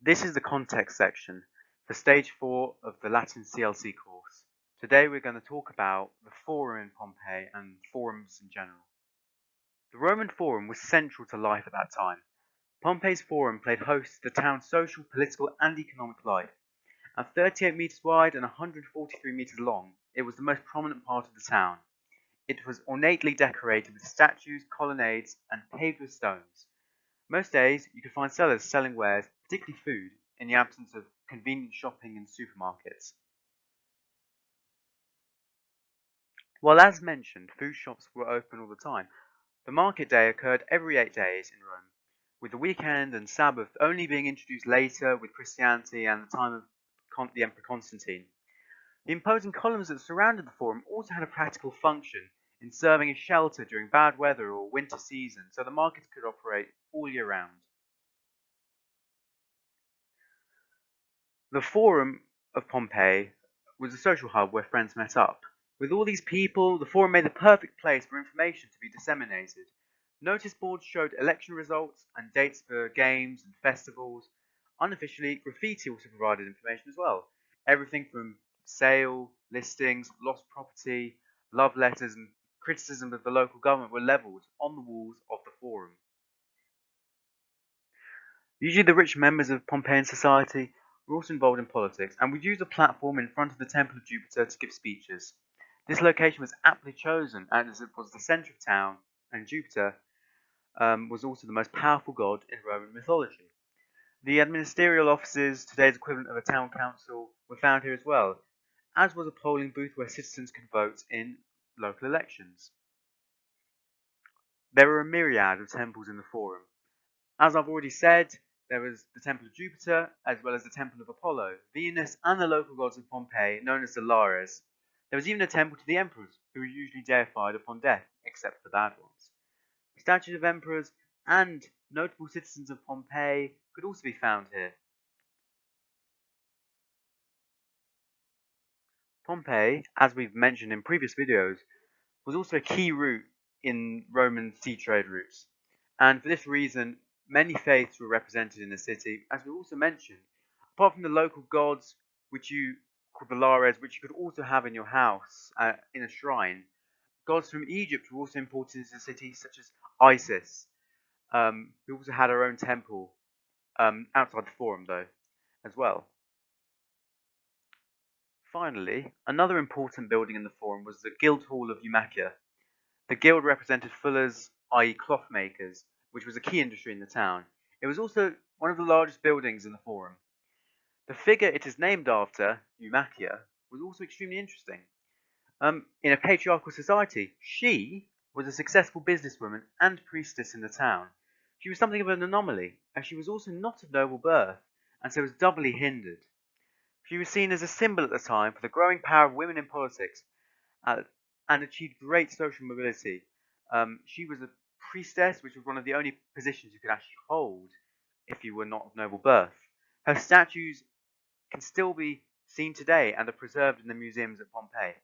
This is the context section for stage 4 of the Latin CLC course. Today we're going to talk about the Forum in Pompeii and forums in general. The Roman Forum was central to life at that time. Pompeii's Forum played host to the town's social, political and economic life. At 38 metres wide and 143 metres long, it was the most prominent part of the town. It was ornately decorated with statues, colonnades and paved with stones. Most days, you could find sellers selling wares, particularly food, in the absence of convenient shopping and supermarkets. While as mentioned, food shops were open all the time, the market day occurred every 8 days in Rome, with the weekend and Sabbath only being introduced later with Christianity and the time of the Emperor Constantine. The imposing columns that surrounded the Forum also had a practical function in serving as shelter during bad weather or winter season, so the markets could operate all year round. The Forum of Pompeii was a social hub where friends met up. With all these people, the Forum made the perfect place for information to be disseminated. Notice boards showed election results and dates for games and festivals. Unofficially, graffiti also provided information as well. Everything from sale, listings, lost property, love letters, and criticism of the local government were levelled on the walls of the Forum. Usually the rich members of Pompeian society were also involved in politics and would use a platform in front of the Temple of Jupiter to give speeches. This location was aptly chosen as it was the centre of town, and Jupiter was also the most powerful god in Roman mythology. The administerial offices, today's equivalent of a town council, were found here as well, as was a polling booth where citizens could vote in local elections. There were a myriad of temples in the Forum. As I've already said, there was the Temple of Jupiter, as well as the Temple of Apollo, Venus, and the local gods of Pompeii, known as the Lares. There was even a temple to the emperors, who were usually deified upon death, except for the bad ones. Statues of emperors and notable citizens of Pompeii could also be found here. Pompeii, as we've mentioned in previous videos, was also a key route in Roman sea trade routes. And for this reason, many faiths were represented in the city, as we also mentioned. Apart from the local gods, which you called the Lares, which you could also have in your house, in a shrine, gods from Egypt were also imported into the city, such as Isis, who also had her own temple outside the Forum, though, as well. Finally, another important building in the Forum was the Guildhall of Eumachia. The guild represented fullers, i.e. cloth makers, which was a key industry in the town. It was also one of the largest buildings in the Forum. The figure it is named after, Eumachia, was also extremely interesting. In a patriarchal society, she was a successful businesswoman and priestess in the town. She was something of an anomaly, as she was also not of noble birth, and so was doubly hindered. She was seen as a symbol at the time for the growing power of women in politics, and achieved great social mobility. She was a priestess, which was one of the only positions you could actually hold if you were not of noble birth. Her statues can still be seen today and are preserved in the museums at Pompeii.